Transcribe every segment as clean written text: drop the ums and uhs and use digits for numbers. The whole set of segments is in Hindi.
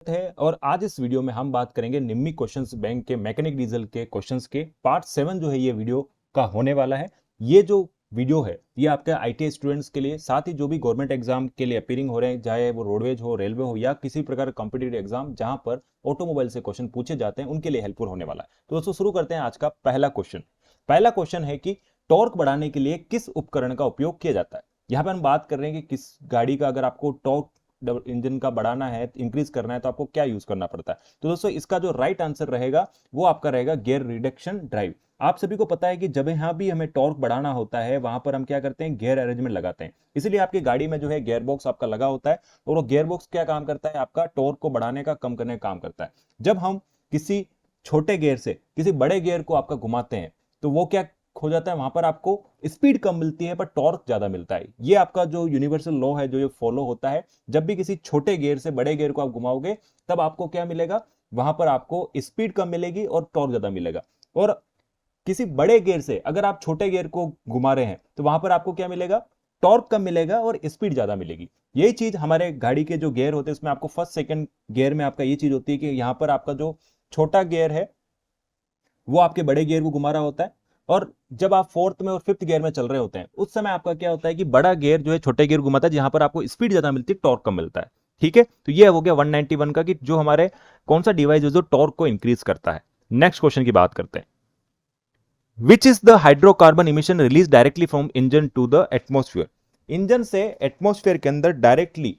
है और आज इस वीडियो में हम बात करेंगे निम्मी क्वेश्चंस बैंक के मैकेनिक डीजल के क्वेश्चंस के पार्ट 7 जो है ये वीडियो का होने वाला है। ये जो वीडियो है ये आपके आईटीआई स्टूडेंट्स के लिए, साथ ही जो भी गवर्नमेंट एग्जाम के लिए अपीयरिंग हो रहे हैं, चाहे वो रोडवेज हो, रेलवे हो या किसी प्रकार का कॉम्पिटेटिव एग्जाम जहां पर ऑटोमोबाइल से क्वेश्चन पूछे जाते हैं, उनके लिए हेल्पफुल होने वाला है। तो दोस्तों शुरू करते हैं आज का पहला क्वेश्चन। पहला क्वेश्चन है कि टॉर्क बढ़ाने के लिए किस उपकरण का उपयोग किया जाता है। यहाँ पे हम बात कर रहे हैं कि किस गाड़ी का अगर आपको टॉर्क इंजन का बढ़ाना है, इंक्रीज करना है, तो आपको क्या यूज करना पड़ता है। तो दोस्तों इसका जो राइट आंसर रहेगा वो आपका रहेगा गियर रिडक्शन ड्राइव। आप सभी को पता है कि जब यहां भी हमें टॉर्क बढ़ाना होता है वहां पर हम क्या करते हैं, गियर अरेंजमेंट लगाते हैं। इसलिए आपकी गाड़ी में जो है गियर बॉक्स आपका लगा होता है और वो गियर बॉक्स क्या काम करता है, आपका टॉर्क को बढ़ाने का, कम करने का काम करता है। जब हम किसी छोटे गियर से किसी बड़े गियर को आपका घुमाते हैं तो वो क्या हो जाता है, वहां पर आपको स्पीड कम मिलती है पर टॉर्क ज्यादा मिलता है। ये आपका जो यूनिवर्सल लॉ है जो ये फॉलो होता है। जब भी किसी छोटे गियर से बड़े गियर को आप घुमाओगे तब आपको क्या मिलेगा, वहां पर आपको स्पीड कम मिलेगी और टॉर्क ज्यादा मिलेगा। और किसी बड़े गियर से अगर आप छोटे गियर को घुमा रहे हैं तो वहां पर आपको क्या मिलेगा, टॉर्क कम मिलेगा और स्पीड ज्यादा मिलेगी। यही चीज हमारे गाड़ी के जो गियर होते हैं उसमें आपको फर्स्ट सेकंड गियर में आपका ये चीज होती है कि यहां पर आपका जो छोटा गियर है वो आपके बड़े गियर को घुमा रहा होता है, और जब आप फोर्थ में और फिफ्थ गियर में चल रहे होते हैं उस समय आपका क्या होता है कि बड़ा गियर जो है छोटे गियर घुमाता है, जहां पर आपको स्पीड ज्यादा मिलती है, टॉर्क कम मिलता है। ठीक है, तो ये हो गया 191 का कि जो हमारे कौन सा डिवाइस है जो टॉर्क को इंक्रीज करता है। नेक्स्ट क्वेश्चन की बात करते हैं। Which is the hydrocarbon emission release directly from engine to the atmosphere. Engine से एटमोस्फियर के अंदर डायरेक्टली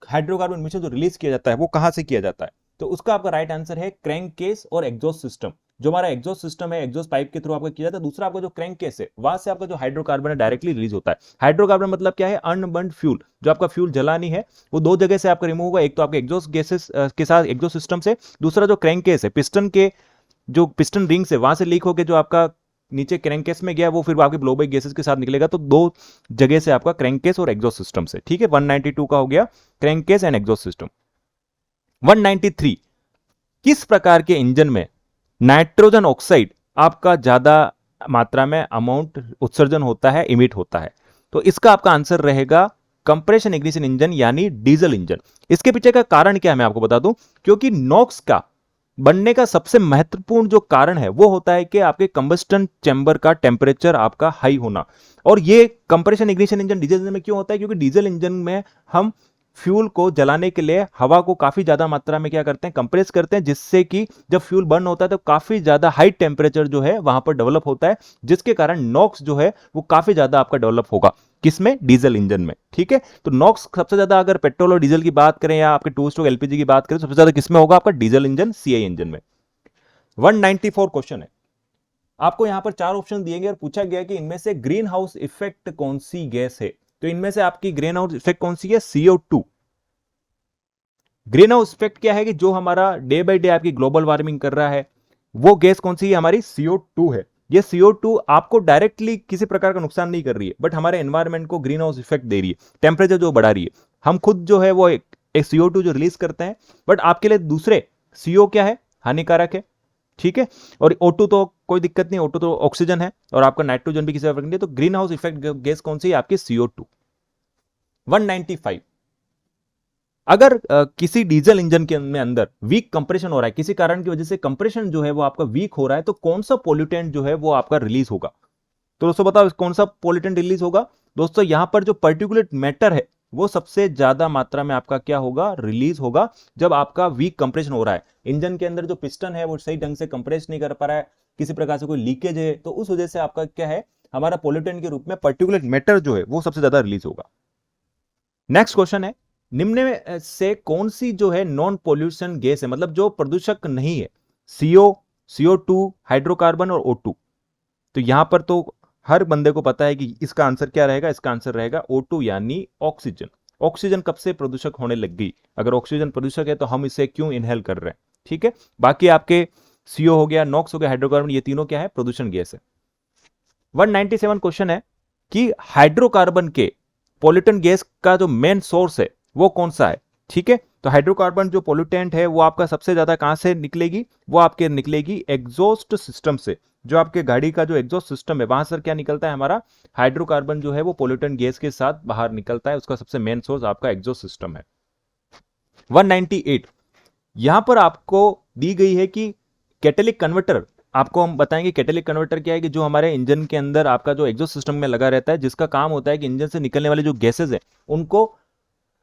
हाइड्रोकार्बन इमिशन जो रिलीज किया जाता है वो कहां से किया जाता है। तो उसका आपका राइट आंसर है क्रैंक केस और एग्जॉस्ट सिस्टम। जो हमारा एग्जॉस्ट सिस्टम है, एग्जॉस्ट पाइप के थ्रू आपका किया जाता है। दूसरा आपका जो क्रैंक केस है वहां से आपका जो हाइड्रोकार्बन है डायरेक्टली रिलीज होता है। हाइड्रोकार्बन मतलब क्या है, अनबर्न्ड फ्यूल। जो आपका फ्यूल जलानी है वो दो जगह से आपका रिमूव होगा, एक तो आपके एग्जॉस्ट गैसेस के साथ एग्जॉस्ट सिस्टम से, दूसरा जो क्रैंक केस है पिस्टन के जो पिस्टन रिंग से वहां से लीक होकर जो आपका नीचे क्रैंकेस में गया वो फिर आपके ब्लोबैक गैसेस के साथ निकलेगा। तो दो जगह से आपका क्रैंकेस और एग्जॉस्ट सिस्टम से। ठीक है, 192 का हो गया क्रैंकेस एंड एग्जॉस्ट सिस्टम। 193, किस प्रकार के इंजन में नाइट्रोजन ऑक्साइड आपका ज्यादा मात्रा में अमाउंट उत्सर्जन होता है, इमिट होता है। तो इसका आपका आंसर रहेगा कंप्रेशन इग्निशन इंजन यानी डीजल इंजन। इसके पीछे का कारण क्या है मैं आपको बता दूं, क्योंकि नॉक्स का बनने का सबसे महत्वपूर्ण जो कारण है वो होता है कि आपके कंबस्टन चैम्बर का टेम्परेचर आपका हाई होना। और ये compression ignition engine diesel engine में क्यों होता है, क्योंकि डीजल इंजन में हम फ्यूल को जलाने के लिए हवा को काफी ज्यादा मात्रा में क्या करते हैं, कंप्रेस करते हैं, जिससे कि जब फ्यूल बर्न होता है तो काफी ज्यादा हाई टेम्परेचर जो है वहां पर डेवलप होता है, जिसके कारण नॉक्स जो है वो काफी ज्यादा आपका डेवलप होगा। किसमें, डीजल इंजन में। ठीक है, तो नॉक्स सबसे ज्यादा अगर पेट्रोल और डीजल की बात करें या आपके टू स्ट्रोक एलपीजी की बात करें सबसे ज्यादा किसमें होगा, आपका डीजल इंजन, सीआई इंजन में। 194 क्वेश्चन है। आपको यहां पर चार ऑप्शन दिए गए और पूछा गया कि इनमें से ग्रीन हाउस इफेक्ट कौन सी गैस है। तो इनमें से आपकी ग्रीन हाउस इफेक्ट कौन सी है, CO2। ग्रीन हाउस इफेक्ट क्या है कि जो हमारा डे बाय डे आपकी ग्लोबल वार्मिंग कर रहा है वो गैस कौन सी है, हमारी CO2 है। ये CO2 आपको डायरेक्टली किसी प्रकार का नुकसान नहीं कर रही है, बट हमारे एनवायरमेंट को ग्रीन हाउस इफेक्ट दे रही है, टेम्परेचर जो बढ़ा रही है। हम खुद जो है वो एक CO2 जो रिलीज करते हैं, बट आपके लिए दूसरे CO क्या है, हानिकारक है। ठीक है, और O2 तो कोई दिक्कत नहीं, O2 तो ऑक्सीजन है और आपका नाइट्रोजन भी किसी फर्क नहीं है। तो ग्रीन हाउस इफेक्ट गैस कौन सी है, आपकी CO2। 195, अगर किसी डीजल इंजन के में अंदर वीक कंप्रेशन हो रहा है, किसी कारण की वजह से कंप्रेशन जो है वो आपका वीक हो रहा है, तो कौन सा पोल्यूटेंट जो है वो आपका रिलीज होगा। तो दोस्तों बताओ कौन सा पोल्यूटेंट रिलीज होगा। दोस्तों यहां पर जो पर्टिकुलेट मैटर है वो सबसे ज्यादा मात्रा में आपका क्या होगा, रिलीज होगा, जब आपका वीक कंप्रेशन हो रहा है। इंजन के अंदर जो पिस्टन है वो सही ढंग से कंप्रेस नहीं कर पा रहा है, किसी प्रकार से कोई लीकेज है, तो उस वजह से आपका क्या है, हमारा पोल्यूटेंट के रूप में पर्टिकुलेट मैटर जो है वो सबसे ज्यादा रिलीज होगा। नेक्स्ट क्वेश्चन है, निम्न में से कौन सी जो है नॉन पोल्यूशन गैस है, मतलब जो प्रदूषक नहीं है। CO2, हाइड्रोकार्बन और O2। तो यहां पर तो हर बंदे को पता है कि इसका आंसर क्या रहेगा, इसका आंसर रहेगा O2 यानी ऑक्सीजन। ऑक्सीजन कब से प्रदूषक होने लग गई, अगर ऑक्सीजन प्रदूषक है तो हम इसे क्यों इनहेल कर रहे हैं। ठीक है, बाकी आपके CO हो गया, नॉक्स हो गया, हाइड्रोकार्बन, ये तीनों क्या है, प्रदूषण गैस है। 197 क्वेश्चन है कि हाइड्रोकार्बन के पोल्यूटेंट गैस का जो मेन सोर्स है वो कौन सा है। ठीक है, तो हाइड्रोकार्बन जो पोल्यूटेंट है वो आपका सबसे ज्यादा कहां से निकलेगी, वो आपके निकलेगी एग्जॉस्ट सिस्टम से। जो आपके गाड़ी का जो एग्जॉस्ट सिस्टम है वहां से क्या निकलता है, हमारा हाइड्रोकार्बन जो है वो पोल्यूटेंट गैस के साथ बाहर निकलता है, उसका सबसे मेन सोर्स आपका एग्जॉस्ट सिस्टम है। 198 यहां पर आपको दी गई है कि कैटेलिक कन्वर्टर, आपको हम बताएंगे कैटेलिक कन्वर्टर क्या है, कि जो हमारे इंजन के अंदर आपका जो एग्जॉस्ट सिस्टम में लगा रहता है, जिसका काम होता है कि इंजन से निकलने वाले जो गैसेज हैं उनको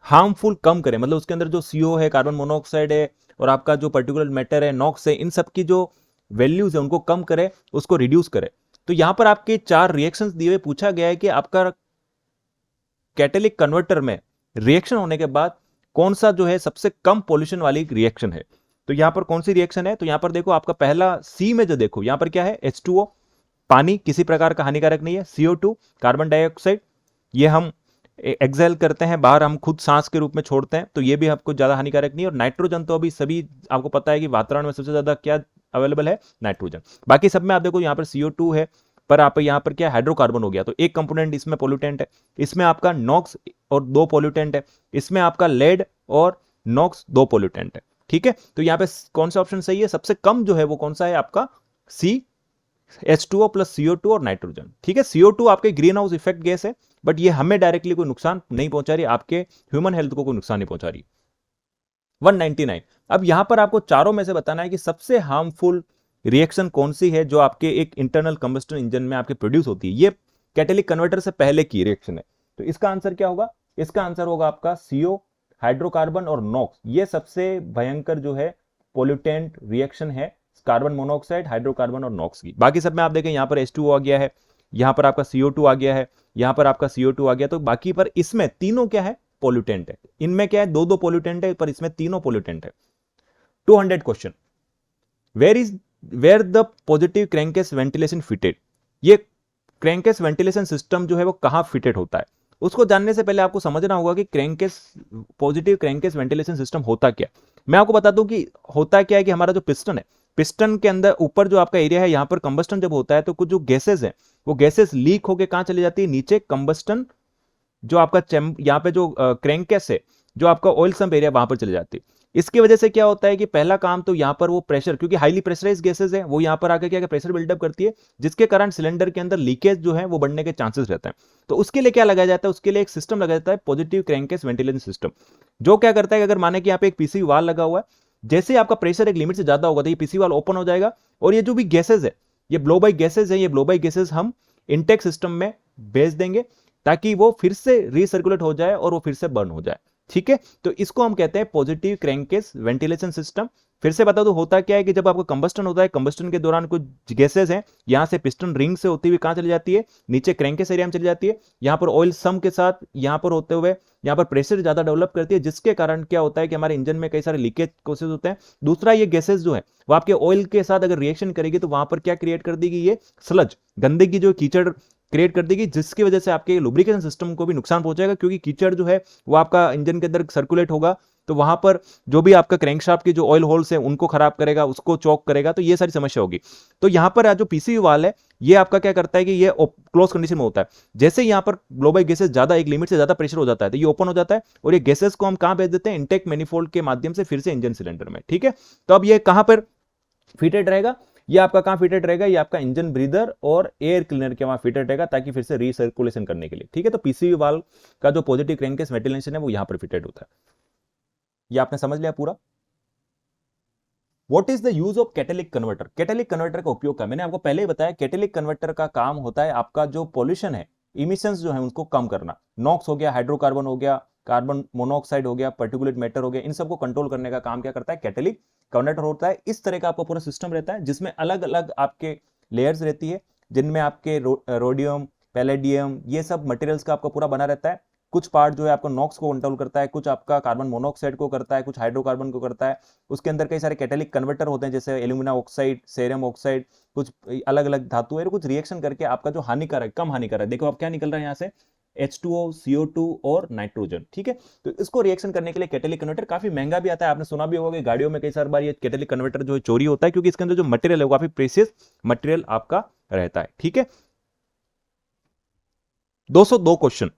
हार्मफुल कम करें, मतलब उसके अंदर जो CO है, कार्बन मोनोऑक्साइड है, और आपका जो पर्टिकुलर मैटर है, नॉक्स है, इन सब की जो वैल्यूज है उनको कम करे, उसको रिड्यूस करे। तो यहां पर आपके 4 रिएक्शंस दिए हुए, पूछा गया है कि आपका कैटेलिक कन्वर्टर में रिएक्शन होने के बाद कौन सा जो है सबसे कम पॉल्यूशन वाली रिएक्शन है। तो यहां पर कौन सी रिएक्शन है, तो यहां पर देखो आपका पहला सी में जो देखो यहां पर क्या है, H2O, पानी किसी प्रकार का हानिकारक नहीं है, CO2 कार्बन डाइऑक्साइड, ये हम एक्सेल करते हैं बाहर, हम खुद सांस के रूप में छोड़ते हैं, तो ये भी आपको ज्यादा हानिकारक नहीं है। और नाइट्रोजन तो अभी सभी आपको पता है कि वातावरण में सबसे ज्यादा क्या अवेलेबल है, नाइट्रोजन। बाकी सब में आप देखो यहाँ पर CO2 है, पर आप यहाँ पर क्या हाइड्रोकार्बन हो गया, तो एक कंपोनेंट इसमें पोल्यूटेंट है, इसमें आपका नॉक्स और 2 पोल्यूटेंट है, इसमें आपका लेड और नॉक्स 2 पोल्यूटेंट है। ठीक है, तो यहाँ पे कौन सा ऑप्शन सही है, सबसे कम जो है वो कौन सा है आपका सी, H2O प्लस CO2 और नाइट्रोजन। ठीक है, CO2 आपके ग्रीन हाउस इफेक्ट गैस है, बट ये हमें डायरेक्टली कोई नुकसान नहीं पहुंचा रही, आपके ह्यूमन हेल्थ को कोई नुकसान नहीं पहुंचा रही। 199 अब यहां पर आपको चारों में से बताना है कि सबसे हार्मफुल रिएक्शन कौन सी है जो आपके एक इंटरनल कंबस्टन इंजन में आपके प्रोड्यूस होती है। ये कैटेलिक कन्वर्टर से पहले की रिएक्शन है, तो इसका आंसर क्या होगा, इसका आंसर होगा आपका CO, हाइड्रोकार्बन और नॉक्स। ये सबसे भयंकर जो है पोल्यूटेंट रिएक्शन है, कार्बन मोनोऑक्साइड, हाइड्रोकार्बन और नॉक्स की। बाकी सब में आप देखें यहाँ पर H2O आ गया है, यहाँ पर आपका CO2 आ गया है, यहाँ पर आपका CO2 आ गया, तो बाकी पर इसमें तीनों क्या है, पोल्यूटेंट है। इनमें क्या है, 2-2 पोल्यूटेंट है, पर इसमें तीनों पोल्यूटेंट है। 200 question, where the positive crankcase ventilation fitted, ये क्रैंकेस वेंटिलेशन सिस्टम जो है वो कहां फिटेड होता है, उसको जानने से पहले आपको समझना होगा कि crankcase, positive crankcase ventilation system होता क्या। मैं आपको बता दूं कि होता क्या है, कि हमारा जो पिस्टन है, पिस्टन के अंदर ऊपर जो आपका एरिया है, यहां पर कंबस्टन जब होता है तो कुछ जो गैसेस है वो गैसेस लीक होकर कहां चली जाती है, नीचे कंबस्टन, जो आपका यहाँ पे जो क्रैंकेस है, जो आपका ऑयल सम्प एरिया, वहां पर चले जाती है। इसकी वजह से क्या होता है कि पहला काम तो यहाँ पर वो प्रेशर, क्योंकि हाईली प्रेशराइज गैसेज है, वो यहाँ पर आकर क्या प्रेशर बिल्डअप करती है, जिसके कारण सिलेंडर के अंदर लीकेज जो है वो बढ़ने के चांसेस रहते हैं। तो उसके लिए क्या लगाया जाता है, उसके लिए एक सिस्टम लगाया जाता है, पॉजिटिव क्रैंकेस वेंटिलेशन सिस्टम, जो क्या करता है कि अगर माने कि यहाँ पे एक पीसी वाल लगा हुआ है, जैसे ही आपका प्रेशर एक लिमिट से ज्यादा होगा तो ये पीसी वाल ओपन हो जाएगा, और ये जो भी गैसेज है, ये ब्लो बाई गैसेज है, ये ब्लो बाई गैसेज हम इनटेक सिस्टम में भेज देंगे, ताकि वो फिर से रीसर्कुलेट हो जाए और वो फिर से बर्न हो जाए। ठीक है, तो इसको हम कहते हैं पॉजिटिव क्रैंकेस वेंटिलेशन सिस्टम। फिर से बता दो, होता क्या है कि जब आपका कंबस्टन होता है, कंबस्टन के दौरान कुछ गैसेस हैं, यहां से पिस्टन रिंग से होती हुई कहां चली जाती है, नीचे क्रैंकेस एरिया में चली जाती है, यहां पर ऑयल सम के साथ यहां पर होते हुए यहां पर प्रेशर ज्यादा डेवलप करती है, जिसके कारण क्या होता है कि हमारे इंजन में कई सारे लीकेज कोशिश होते हैं। दूसरा, ये गैसेस जो है वो आपके ऑयल के साथ अगर रिएक्शन करेगी तो वहां पर क्या क्रिएट कर देगी, ये स्लज, गंदगी, जो कीचड़ क्रिएट कर देगी, जिसकी वजह से आपके लुब्रिकेशन सिस्टम को भी नुकसान पहुंचेगा, क्योंकि कीचड़ जो है वो आपका इंजन के अंदर सर्कुलेट होगा, तो वहां पर जो भी आपका क्रैंकशाफ्ट की जो ऑयल होल्स है उनको खराब करेगा, उसको चौक करेगा, तो ये सारी समस्या होगी। तो यहां पर जो पीसी वाल है, ये आपका क्या करता है कि ये क्लोज कंडीशन में होता है, जैसे यहां पर ग्लोबल गैसेस ज्यादा, एक लिमिट से ज्यादा प्रेशर हो जाता है, तो ये ओपन हो जाता है, और ये गैसेस को हम कहां भेज देते हैं, इनटेक मैनिफोल्ड के माध्यम से फिर से इंजन सिलेंडर में। ठीक है, तो अब ये कहां पर फिटेड रहेगा, ये आपका कहां फिटेड रहेगा, ये आपका इंजन ब्रीदर और एयर क्लीनर के वहां फिटेड रहेगा, ताकि फिर से रीसर्कुलेशन करने के लिए। ठीक है, तो पीसीवी वाल्व का जो पॉजिटिव क्रैंकेस वेंटिलेशन है वो यहां पर फिटेड होता है। ये आपने समझ लिया पूरा। What is the use of कैटेलिक converter, कैटेलिक converter का उपयोग क्या, मैंने आपको पहले ही बताया, कैटेलिक कन्वर्टर का काम होता है आपका जो पॉल्यूशन है, इमिशंस जो है उनको कम करना, नॉक्स हो गया, हाइड्रोकार्बन हो गया, कार्बन मोनोऑक्साइड हो गया, पर्टिकुलेट मैटर हो गया, इन सबको कंट्रोल करने का काम क्या करता है, कैटेलिक कन्वर्टर होता है। इस तरह का आपका पूरा सिस्टम रहता है, जिसमें अलग अलग आपके लेयर्स रहती है, जिनमें आपके रोडियम, पैलेडियम, ये सब मटेरियल्स का आपका पूरा बना रहता है। कुछ पार्ट जो है आपका नॉक्स को कंट्रोल करता है, कुछ आपका कार्बन मोनोऑक्साइड को करता है, कुछ हाइड्रोकार्बन को करता है। उसके अंदर कई सारे कैटेलिक कन्वर्टर होते हैं, जैसे एल्यूमिना ऑक्साइड, सेरियम ऑक्साइड, कुछ अलग अलग धातु है, कुछ रिएक्शन करके आपका जो हानिकारक, कम हानिकारक, देखो आप क्या निकल रहा है यहाँ से, H2O, CO2 और नाइट्रोजन। ठीक है, तो इसको रिएक्शन करने के लिए कैटेलिक कन्वर्टर काफी महंगा भी आता है, आपने सुना भी होगा कि गाड़ियों में कई सारी बार ये कैटेलिक कन्वर्टर जो है चोरी होता है, क्योंकि इसके अंदर जो मटेरियल है वो काफी प्रेशियस मटेरियल आपका रहता है। ठीक है, 202 क्वेश्चन,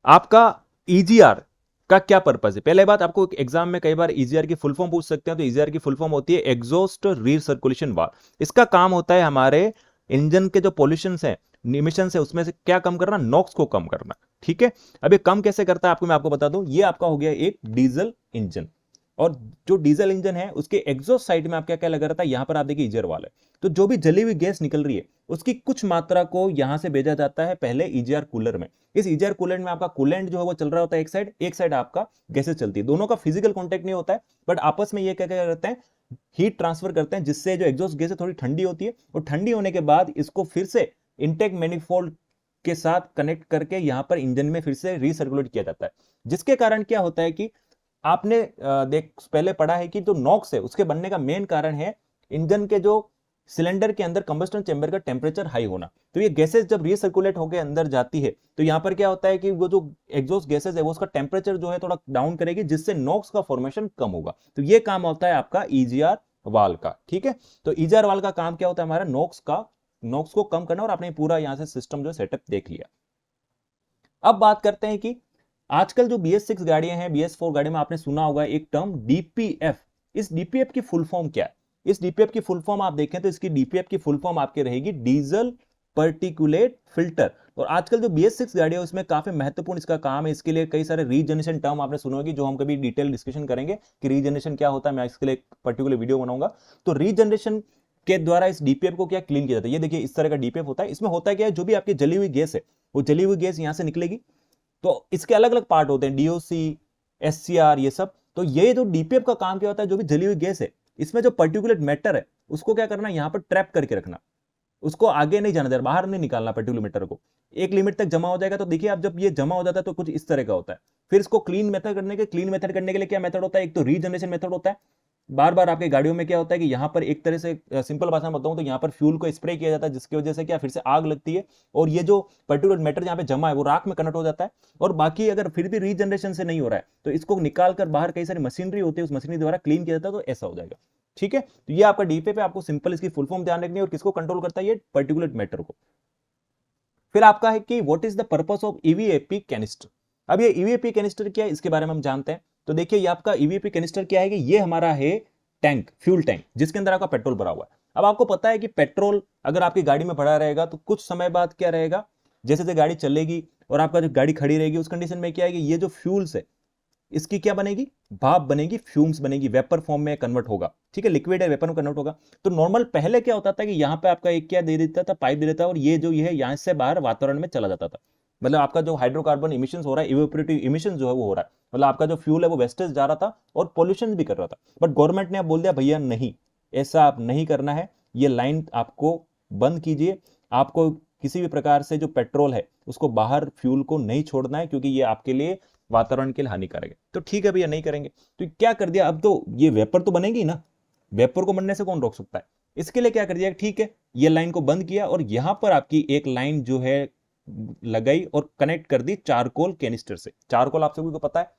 आपका ईजीआर का क्या पर्पस है। पहले बात, आपको एग्जाम में कई बार ईजीआर की फुल फॉर्म पूछ सकते हैं, तो ईजीआर की फुल फॉर्म होती है एग्जॉस्ट रीसर्कुलेशन वाल्व। इसका काम होता है हमारे इंजन के जो पॉल्यूशन है, इमिशन है, उसमें से क्या कम करना, नॉक्स को कम करना। ठीक है, अब ये कम कैसे करता है आपको मैं आपको बता दूं, ये आपका हो गया एक डीजल इंजन। और जो डीजल इंजन है उसके एग्जॉस्ट साइड में आपका क्या लगा रहता है, यहां पर आप देखिए ईजीआर वाल है, तो जो भी जली हुई गैस निकल रही है उसकी कुछ मात्रा को यहां से भेजा जाता है पहले ईजीआर कूलर में। इस ईजीआर कूलर में आपका कूलेंट जो है वो चल रहा होता है एक साइड आपका गैसेस चलती है, दोनों का फिजिकल कॉन्टेक्ट नहीं होता है, बट आपस में ये क्या क्या करते हैं, हीट ट्रांसफर करते हैं, जिससे जो एग्जॉस्ट गैस है थोड़ी ठंडी होती है, और ठंडी होने के बाद इसको फिर से इनटेक मैनिफोल्ड के साथ कनेक्ट करके यहां पर इंजन में फिर से रीसर्कुलेट किया जाता है, जिसके कारण क्या होता है कि आपने देख पहले पढ़ा है कि जो नॉक्स है उसके बनने का मेन कारण है इंजन के जो सिलेंडर के अंदर कंबस्टन चेंबर का टेम्परेचर हाई होना। तो ये गैसेस जब रीसर्कुलेट होकर अंदर जाती है तो यहां पर क्या होता है कि वो जो एग्जॉस्ट गैसेस है वो उसका टेम्परेचर जो है थोड़ा डाउन करेगी, जिससे नॉक्स का फॉर्मेशन कम होगा। तो ये काम होता है आपका ईजीआर वाल का, ठीक है। तो ईजीआर वाल का काम क्या होता है, हमारा नॉक्स को कम करना, और आपने पूरा यहां से सिस्टम जो सेटअप देख लिया। अब बात करते हैं कि आजकल जो BS6 गाड़ियां हैं, BS4 गाड़ी में आपने सुना होगा एक टर्म DPF। इस DPF की फुल फॉर्म क्या है? इस DPF की फुल फॉर्म आप देखें तो इसकी DPF की फुल फॉर्म आपके रहेगी डीजल पर्टिकुलेट फिल्टर। और आजकल जो BS6 गाड़ी है उसमें काफी महत्वपूर्ण इसका काम है, इसके लिए कई सारे रीजनरेशन टर्म आपने सुने होगी, जो हम कभी डिटेल डिस्कशन करेंगे कि रीजनरेशन क्या होता है, मैं इसके लिए पर्टिकुलर वीडियो बनाऊंगा। तो रीजनरेशन के द्वारा इस DPF को क्या क्लीन किया जाता है, ये देखिए इस तरह का DPF होता है। इसमें होता है क्या है, जो भी आपकी जली हुई गैस है वो जली हुई गैस यहां से निकलेगी, तो इसके अलग अलग पार्ट होते हैं, DOC, SCR, ये सब। तो ये जो DPF का काम क्या होता है, जो भी जली हुई गैस है इसमें जो पर्टिकुलेट मैटर है उसको क्या करना, यहां पर ट्रैप करके रखना, उसको आगे नहीं जाना देना, बाहर नहीं निकालना पर्टिकुलर मैटर को। एक लिमिट तक जमा हो जाएगा, तो देखिए अब जब ये जमा हो जाता है तो कुछ इस तरह का होता है। फिर इसको क्लीन मेथड करने के लिए क्या मेथड होता है, एक तो रीजनरेशन मेथड होता है। बार बार आपके गाड़ियों में क्या होता है कि यहां पर एक तरह से सिंपल भाषा में बताऊं तो यहां पर फ्यूल को स्प्रे किया जाता है, जिसकी वजह से क्या फिर से आग लगती है, और ये जो पर्टिकुलर मैटर यहां पे जमा है वो राख में कन्वर्ट हो जाता है। और बाकी अगर फिर भी रीजनरेशन से नहीं हो रहा है तो इसको निकाल कर बाहर कई सारी मशीनरी होती है, उस मशीनरी द्वारा क्लीन किया जाता है, तो ऐसा हो जाएगा, ठीक है। तो ये आपका DPF पे आपको सिंपल इसकी फुल फॉर्म ध्यान रखनी है, और किसको कंट्रोल करता है, ये पर्टिकुलर मैटर को। फिर आपका है कि what is the purpose of EVAP canister. अब ये EVAP कैनिस्टर क्या है इसके बारे में हम जानते हैं। तो देखिए ये आपका EVAP कैनिस्टर क्या है कि ये हमारा है टैंक, फ्यूल टैंक, जिसके अंदर आपका पेट्रोल भरा हुआ है। अब आपको पता है कि पेट्रोल अगर आपकी गाड़ी में भरा रहेगा तो कुछ समय बाद क्या रहेगा, जैसे जैसे गाड़ी चलेगी और आपका जो गाड़ी खड़ी रहेगी उस कंडीशन में क्या है कि ये जो फ्यूल्स है इसकी क्या बनेगी, भाप बनेगी, फ्यूम्स बनेगी, वेपर फॉर्म में कन्वर्ट होगा, ठीक है, लिक्विड है वेपर में कन्वर्ट होगा। तो नॉर्मल पहले क्या होता था कि यहाँ पे आपका एक क्या दे देता था, पाइप दे देता था, और ये जो ये है यहाँ से बाहर वातावरण में चला जाता था। मतलब आपका जो हाइड्रोकार्बन इमिशन हो रहा है, इवेपोरेटिव इमिशन जो है वो हो रहा है, मतलब आपका जो फ्यूल है वो वेस्टेज जा रहा था और पॉल्यूशन भी कर रहा था। बट गवर्नमेंट ने अब बोल दिया भैया नहीं, ऐसा आप नहीं करना है, ये लाइन आपको बंद कीजिए, आपको किसी भी प्रकार से जो पेट्रोल है उसको बाहर फ्यूल को नहीं छोड़ना है, क्योंकि ये आपके लिए वातावरण के लिए हानिकारक है। तो ठीक है भैया नहीं करेंगे, तो क्या कर दिया, अब तो ये वेपर तो बनेगी ना, वेपर को बनने से कौन रोक सकता है। इसके लिए क्या कर दिया, ठीक है ये लाइन को बंद किया और यहां पर आपकी एक लाइन जो है लगाई और कनेक्ट कर दी चारकोल कैनिस्टर से। चारकोल आप सभी को पता है,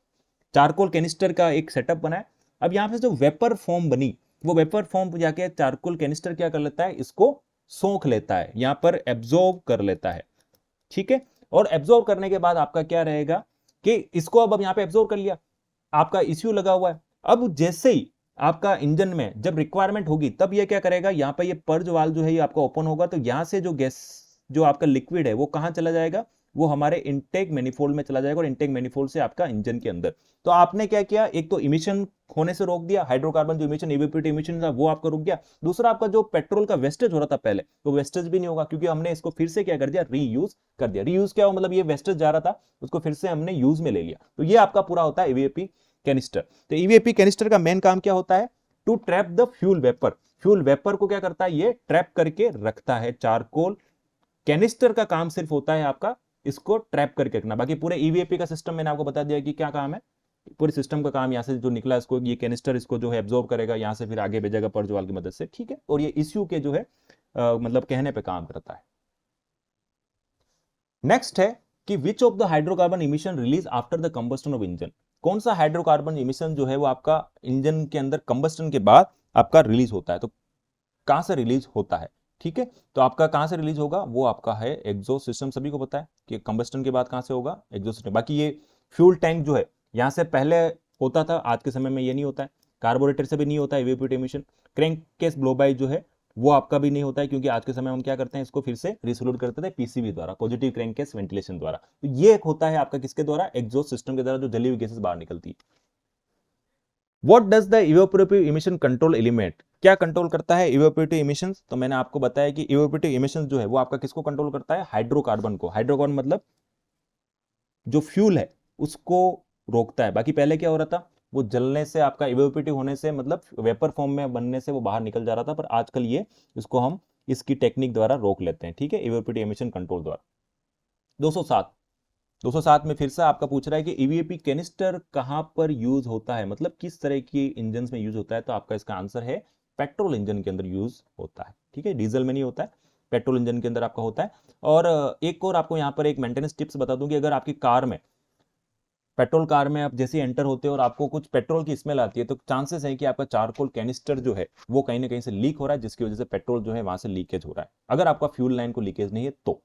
चारकोल कैनिस्टर का एक सेटअप बना है। अब यहां पे जो वेपर फॉर्म बनी वो वेपर फॉर्म जाके चारकोल कैनिस्टर क्या कर लेता है, इसको सोख लेता है, यहां पर एब्जॉर्ब कर लेता है, ठीक है। और एब्जॉर्ब करने के बाद आपका क्या रहेगा कि इसको अब यहां पे एब्जॉर्ब कर लिया, आपका इश्यू लगा हुआ है। अब जैसे ही आपका इंजन में जब रिक्वायरमेंट होगी तब ये क्या करेगा, यहां पे ये पर्ज वाल्व जो है ये आपका ओपन होगा, तो यहां से जो गैस जो आपका लिक्विड है वो कहां चला जाएगा, वो हमारे इनटेक मैनिफोल्ड में चला जाएगा, और इनटेक मैनिफोल्ड से आपका इंजन के अंदर। तो आपने क्या किया, एक तो इमिशन होने से रोक दिया, हाइड्रोकार्बन जो इमिशन इवेपोरेटिव इमिशन था वो आपका रुक गया। दूसरा आपका जो पेट्रोल का वेस्टेज हो रहा था पहले, तो वेस्टेज भी नहीं होगा, क्योंकि हमने इसको फिर से क्या कर दिया, रीयूज कर दिया। रीयूज क्या हो, मतलब ये वेस्टेज जा रहा था उसको फिर से हमने यूज में ले लिया। तो ये आपका पूरा होता है EVAP कैनिस्टर। तो EVAP कैनिस्टर का मेन काम क्या होता है, to trap the fuel vapour. Fuel vapour को क्या करता है, ये ट्रैप करके रखता है। चारकोल कैनिस्टर का काम सिर्फ होता है आपका इसको ट्रैप करके रखना। बाकी पूरे EVAP का सिस्टम मैंने आपको बता दिया कि क्या काम है, पूरे सिस्टम का काम यहाँ से जो निकला इसको ये कैनिस्टर इसको जो है एब्जॉर्ब करेगा, यहाँ से फिर आगे भेजेगा पर्ज वाल्व की मदद से, ठीक है। और ये इश्यू के जो है मतलब कहने पे काम करता है। नेक्स्ट है कि which of the hydrocarbon emission release after the combustion of engine. कौन सा हाइड्रोकार्बन इमिशन जो है वो आपका इंजन के अंदर कंबस्टन के बाद आपका रिलीज होता है, तो कहां से रिलीज होता है, ठीक है। तो आपका कहां से रिलीज होगा, वो आपका है एग्जॉस्ट सिस्टम। सभी को पता है कि कंबस्टन के बाद कहां से होगा, एग्जॉस्ट सिस्टम। बाकी ये फ्यूल टैंक जो है यहां से पहले होता था, आज के समय में ये नहीं होता है। कार्बोरेटर से भी नहीं होता है इवेपोरेटिव इमिशन। क्रैंक केस ब्लोबाई जो है वो आपका भी नहीं होता है, क्योंकि आज के समय में हम क्या करते हैं, इसको फिर से रिसोल्यूट करते थे PCV द्वारा, पॉजिटिव क्रैंक केस वेंटिलेशन द्वारा। तो ये एक होता है आपका किसके द्वारा, एग्जॉस्ट सिस्टम के द्वारा, जो जली हुई गैसेस बाहर निकलती है। What does the evaporative emission control element, क्या कंट्रोल करता है इवेपोरेटिव इमिशंस? तो मैंने आपको बताया कि इवेपोरेटिव इमिशंस जो है वो आपका किसको कंट्रोल करता है? हाइड्रोकार्बन को। हाइड्रोकार्बन मतलब जो फ्यूल है उसको रोकता है। बाकी पहले क्या हो रहा था, वो जलने से, आपका इवेपोरेटिव होने से, मतलब वेपर फॉर्म में बनने से वो बाहर निकल जा रहा था, पर आजकल ये इसको हम इसकी टेक्निक द्वारा रोक लेते हैं, ठीक है, इवेपोरेटिव इमिशन कंट्रोल द्वारा। 207 207 में फिर से आपका पूछ रहा है कि ईवीएपी कैनिस्टर कहां पर यूज होता है, मतलब किस तरह की इंजन में यूज होता है? तो आपका इसका आंसर है पेट्रोल इंजन के अंदर यूज होता है, ठीक है, डीजल में नहीं होता है, पेट्रोल इंजन के अंदर आपका होता है। और एक और आपको यहां पर एक मेंटेनेंस टिप्स बता दूं कि अगर आपकी कार में, पेट्रोल कार में आप जैसे एंटर होते हो और आपको कुछ पेट्रोल की स्मेल आती है, तो चांसेस है कि आपका चारकोल कैनिस्टर जो है वो कहीं ना कहीं से लीक हो रहा है, जिसकी वजह से पेट्रोल जो है वहां से लीकेज हो रहा है, अगर आपका फ्यूल लाइन को लीकेज नहीं है तो।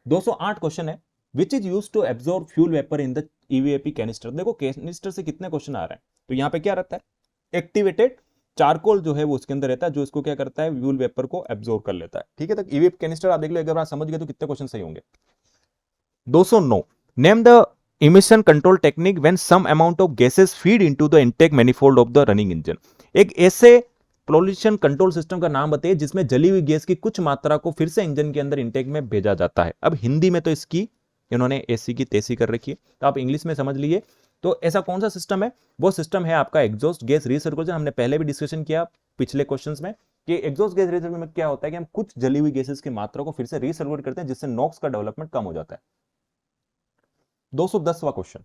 208 क्वेश्चन है, which is use to absorb fuel vapour in the EVAP canister. देखो कैनिस्टर से कितने क्वेश्चन आ रहे हैं, तो यहाँ पे क्या रहता है, एक्टिवेटेड चारकोल जो है वो उसके अंदर रहता है, जो इसको क्या करता है, फ्यूल वेपर को एब्जॉर्ब कर लेता है, ठीक है। तो ईवीएपी कैनिस्टर आप देख लो, अगर आप समझ गए तो कितने क्वेश्चन सही होंगे। 209, name the emission control technique when some amount of gases feed into the intake manifold of the running engine। एक ऐसे पोल्यूशन कंट्रोल सिस्टम का नाम बताइए जिसमें जली हुई गैस की कुछ मात्रा को फिर से इंजन के अंदर इंटेक में भेजा जाता है। अब हिंदी में तो इसकी इन्होंने ऐसी की तैसी कर रखी है, तो आप इंग्लिश में समझ लीजिए। तो ऐसा कौन सा सिस्टम है? वो सिस्टम है आपका एग्जॉस्ट गैस रीसर्कुलेशन। हमने पहले भी डिस्कशन किया पिछले क्वेश्चंस में कि एग्जॉस्ट गैस रीसर्कुलेशन में क्या होता है कि हम कुछ जली हुई गैसेस की मात्रा को फिर से रीसर्कुलेट करते हैं, जिससे नॉक्स का डेवलपमेंट कम हो जाता है। 210वां question,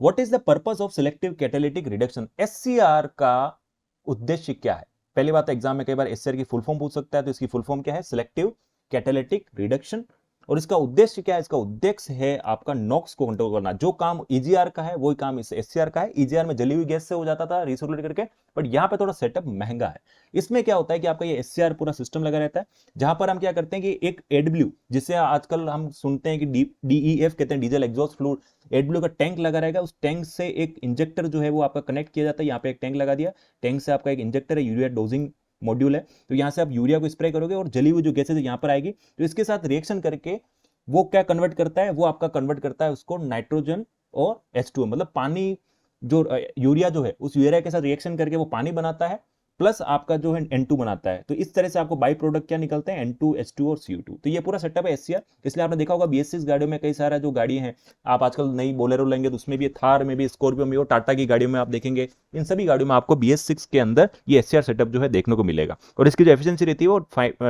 what is the purpose of selective catalytic reduction? SCR का उद्देश्य क्या है? पहली बात, एग्जाम में कई बार एससीआर की फुल फॉर्म पूछ सकता है, तो इसकी फुल फॉर्म क्या है? Selective catalytic reduction. और इसका उद्देश्य क्या है? इसका उद्देश्य है आपका नॉक्स को कंट्रोल करना। जो काम ईजीआर का है वही काम इस एससीआर का है। ईजीआर में जली हुई गैस से हो जाता था रिसर्कुलेट करके, बट यहां पे थोड़ा सेटअप महंगा है। इसमें क्या होता है कि आपका ये एससीआर पूरा सिस्टम लगा रहता है, जहां पर हम क्या करते हैं कि एक एडब्ल्यू, जिसे आजकल हम सुनते हैं कि डीईएफ कहते हैं, डीजल एग्जॉस्ट फ्लूइड, एडब्ल्यू का टैंक लगा रहेगा, उस टैंक से एक इंजेक्टर जो है वो आपका कनेक्ट किया जाता है। यहाँ पे एक टैंक लगा दिया, टैंक से आपका एक इंजेक्टर है, यूरिया डोजिंग मॉड्यूल है, तो यहाँ से आप यूरिया को स्प्रे करोगे और जली हुई जो गैसेज यहाँ पर आएगी, तो इसके साथ रिएक्शन करके वो क्या कन्वर्ट करता है, वो आपका कन्वर्ट करता है उसको नाइट्रोजन और H2O, मतलब पानी, जो यूरिया जो है उस यूरिया के साथ रिएक्शन करके वो पानी बनाता है, प्लस आपका जो है N2 बनाता है। तो इस तरह से आपको बाई प्रोडक्ट क्या निकलते हैं? N2, H2 और CO2। तो ये पूरा सेटअप है एससीआर। इसलिए आपने देखा होगा BS6 गाड़ियों में कई सारा जो गाड़ी है, आप आजकल नई बोलेरो लेंगे तो उसमें भी, थार में भी, स्कॉर्पियो में, और टाटा की गाड़ियों में आप देखेंगे, इन सभी गाड़ियों में आपको BS6 के अंदर ये एससीआर सेटअप जो है देखने को मिलेगा। और इसकी जो एफिशिएंसी रहती है वो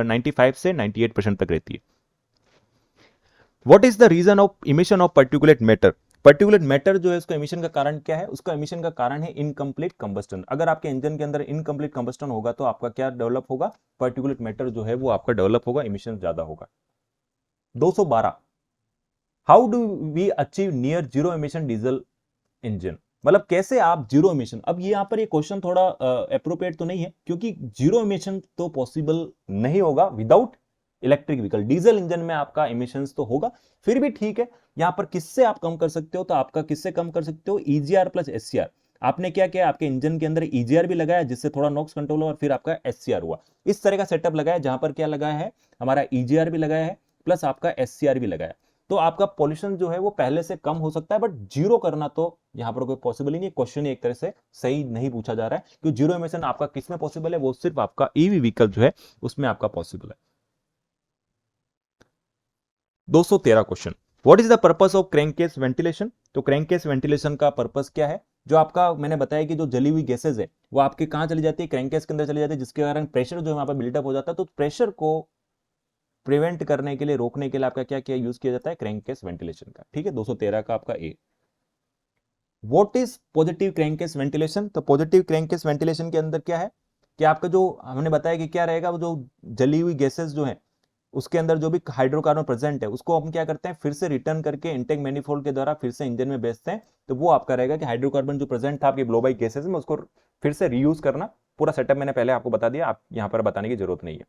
95 से 98% तक रहती है। What is the reason of emission of particulate matter? Particulate matter जो है उसका इमिशन का कारण क्या है? उसका इमिशन का कारण है इनकम्प्लीट कंबस्टन। अगर आपके इंजन के अंदर इनकम्प्लीट कंबस्टन होगा तो आपका क्या डेवलप होगा? पर्टिकुलेट मैटर जो है वो आपका डेवलप होगा, इमिशन ज्यादा होगा। 212, how do we achieve near zero emission diesel engine? मतलब कैसे आप जीरो इमिशन, अब ये यहां पर ये क्वेश्चन थोड़ा अप्रोप्रिएट तो नहीं है, क्योंकि जीरो इमिशन तो पॉसिबल नहीं होगा without electric vehicle. Diesel engine में आपका इमिशंस तो होगा, फिर भी ठीक है। यहां पर किससे आप कम कर सकते हो? तो आपका किससे कम कर सकते हो? EGR plus SCR. आपने क्या किया, आपके इंजन के अंदर ईजीआर भी लगाया जिससे थोड़ा नॉक्स कंट्रोल हुआ, और फिर आपका एससीआर हुआ। इस तरह का सेटअप लगाया जहां पर क्या लगाया है, हमारा ईजीआर भी लगाया है प्लस आपका एससीआर भी लगाया, तो आपका पॉल्यूशन जो है वो पहले से कम हो सकता है। बट जीरो करना तो यहां पर कोई पॉसिबल ही नहीं है। क्वेश्चन एक तरह से सही नहीं पूछा जा रहा है, क्योंकि जीरो इमिशन आपका किसमें पॉसिबल है? वो सिर्फ आपका ईवी व्हीकल जो है उसमें आपका पॉसिबल है। 213 question, what is the purpose of crankcase ventilation? तो क्रैंककेस वेंटिलेशन का पर्पस क्या है? जो आपका मैंने बताया कि जो जली हुई गैसेज है वो आपके कहां चली जाती है? क्रैंककेस के अंदर चली जाती है, जिसके कारण प्रेशर जो वहां पर बिल्डअप हो जाता है। तो प्रेशर को प्रिवेंट करने के लिए, रोकने के लिए आपका क्या क्या यूज किया जाता है? क्रैंककेस वेंटिलेशन का, ठीक है। 213 का आपका A. What is positive crankcase ventilation? तो पॉजिटिव क्रैंककेस वेंटिलेशन के अंदर क्या है कि आपका जो हमने बताया कि क्या रहेगा, वो जो जली हुई गैसेज जो है उसके अंदर जो भी हाइड्रोकार्बन प्रेजेंट है उसको हम क्या करते हैं, फिर से रिटर्न करके इंटेक मैनिफोल्ड के द्वारा फिर से इंजन में भेजते हैं। तो वो आपका रहेगा कि हाइड्रोकार्बन जो प्रेजेंट था आपके ब्लो बाई गैसेज में, उसको फिर से रीयूज करना। पूरा सेटअप मैंने पहले आपको बता दिया, आप यहां पर बताने की जरूरत नहीं है।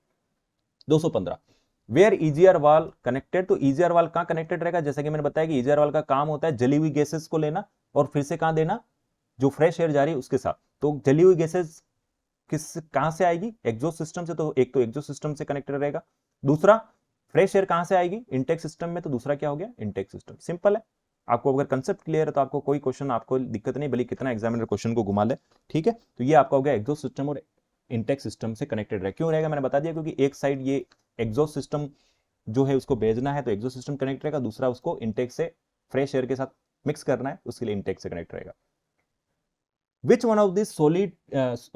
215, वेयर ईजीआर वाल कनेक्टेड? तो ईजीआर वाल कहां कनेक्टेड रहेगा? जैसे कि मैंने बताया कि ईजीआर वाल का काम होता है जली हुई गैसेज को लेना और फिर से कहां देना, जो फ्रेश एयर जा रही है उसके साथ। तो जली हुई गैसेज कहां से आएगी? एग्जॉस्ट सिस्टम से। तो एक तो एग्जॉस्ट सिस्टम से कनेक्टेड रहेगा, दूसरा फ्रेश एयर कहां से आएगी? इंटेक सिस्टम में। तो दूसरा क्या हो गया? Intake system. सिंपल है। आपको अगर कंसेप्ट क्लियर है तो आपको कोई क्वेश्चन आपको दिक्कत नहीं, भले कितना एग्जामिनर क्वेश्चन को घुमा ले, ठीक है। तो ये आपका हो गया एग्जॉस्ट सिस्टम और इनटेक सिस्टम से कनेक्टेड रहे। क्यों रहेगा मैंने बता दिया, क्योंकि एक साइड ये एग्जॉस्ट सिस्टम जो है उसको भेजना है तो एग्जॉस्ट सिस्टम कनेक्ट रहेगा, दूसरा उसको इनटेक से फ्रेश एयर के साथ मिक्स करना है, उसके लिए इनटेक से कनेक्ट रहेगा। Which one of these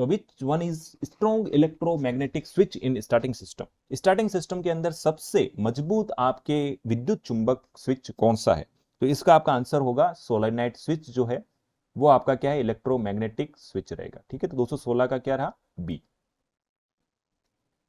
which one is strong electromagnetic switch in starting system? Starting system के अंदर सबसे मजबूत आपके विद्युत चुंबक स्विच कौन सा है? तो इसका आपका आंसर होगा सोलेनोइड स्विच जो है वो आपका क्या है, इलेक्ट्रोमैग्नेटिक स्विच रहेगा, ठीक है। तो 216 का क्या रहा, बी।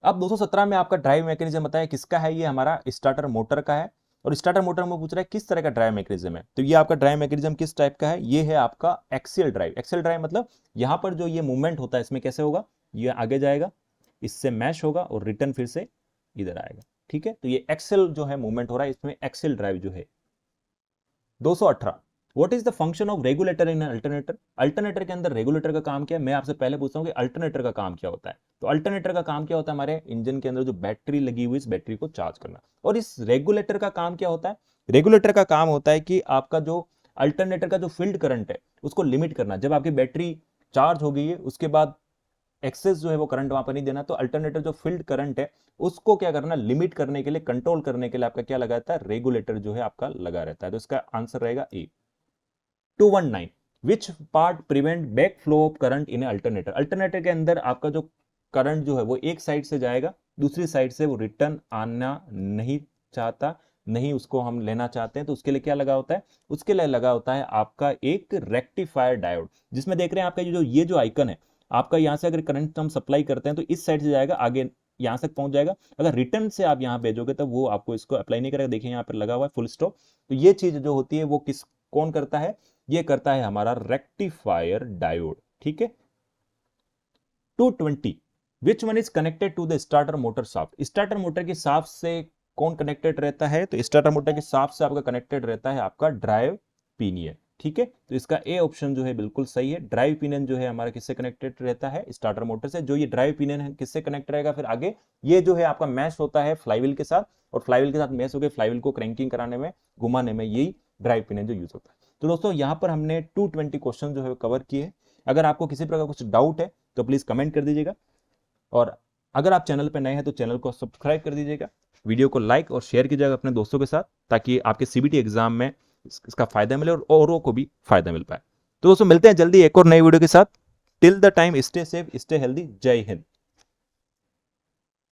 अब 217 में आपका ड्राइव मैकेनिज्म बताया किसका है, ये हमारा स्टार्टर मोटर का है। और स्टार्टर मोटर में पूछ रहा है किस तरह का ड्राइव मैकेनिज्म है, तो ये आपका ड्राइव मैकेनिज्म किस टाइप का है, ये है आपका एक्सियल ड्राइव। एक्सियल ड्राइव मतलब यहां पर जो ये मूवमेंट होता है इसमें कैसे होगा, ये आगे जाएगा, इससे मैश होगा और रिटर्न फिर से इधर आएगा, ठीक है। तो ये एक्सियल जो है मूवमेंट हो रहा है, इसमें एक्सियल ड्राइव जो है। 218 what is the function of regulator in alternator? Alternator के अंदर रेगुलेटर का काम क्या है, मैं आपसे पहले पूछता हूं कि अल्टरनेटर का काम क्या होता है। तो अल्टरनेटर का काम क्या होता है, हमारे इंजन के अंदर जो बैटरी लगी हुई इस बैटरी को चार्ज करना। और इस रेगुलेटर का काम क्या होता है, रेगुलेटर का काम होता है कि आपका जो अल्टरनेटर का जो फील्ड करंट है उसको लिमिट करना। जब आपकी बैटरी चार्ज हो गई है उसके बाद एक्सेस जो है वो करंट वहां पर नहीं देना, तो अल्टरनेटर जो फील्ड करंट है उसको क्या करना, लिमिट करने के लिए, कंट्रोल करने के लिए आपका क्या लगा रहता है, रेगुलेटर जो है आपका लगा रहता है। तो इसका आंसर रहेगा ए। 219 which part prevent back flow of current in alternator? Alternator के अंदर आपका जो करंट जो है वो एक साइड से जाएगा, दूसरी साइड से वो रिटर्न आना नहीं चाहता, नहीं उसको हम लेना चाहते हैं, तो उसके लिए क्या लगा होता है, उसके लिए लगा होता है आपका एक रेक्टिफायर डायोड, जिसमें देख रहे हैं आपका ये जो आइकन है आपका, यहां से अगर करंट हम सप्लाई करते हैं तो इस साइड से जाएगा, आगे यहां तक पहुंच जाएगा। अगर रिटर्न से आप यहां भेजोगे तो वो आपको इसको अप्लाई नहीं करेगा। देखिए यहां पर लगा हुआ है फुल स्टॉप। तो ये चीज जो होती है वो कौन करता है, ये करता है हमारा रेक्टिफायर डायोड, ठीक है। 220 which one is connected to the starter motor shaft? Starter motor के शाफ्ट से कौन कनेक्टेड रहता है, तो स्टार्टर मोटर के शाफ्ट से आपका कनेक्टेड रहता है आपका ड्राइव पिनियन, ठीक है। तो इसका ए ऑप्शन जो है बिल्कुल सही है। ड्राइव पिनियन जो है हमारा किससे कनेक्टेड रहता है, स्टार्टर मोटर से। जो ये ड्राइव पिनियन है किससे कनेक्ट रहेगा फिर आगे, ये जो है आपका मैश होता है फ्लाईव्हील के साथ, और फ्लाईव्हील के साथ मैश होकर फ्लाईव्हील को क्रैंकिंग कराने में, घुमाने में यही ड्राइव पिनियन जो यूज होता है। तो दोस्तों यहाँ पर हमने 220 क्वेश्चन जो है कवर किए हैं। अगर आपको किसी प्रकार कुछ डाउट है तो प्लीज कमेंट कर दीजिएगा, और अगर आप चैनल पर नए हैं तो चैनल को सब्सक्राइब कर दीजिएगा, वीडियो को लाइक और शेयर कीजिएगा अपने दोस्तों के साथ, ताकि आपके सीबीटी एग्जाम में इसका फायदा मिले और औरों को भी फायदा मिल पाए। तो दोस्तों मिलते हैं जल्दी एक और नई वीडियो के साथ। Till the time stay safe, stay healthy. जय हिंद।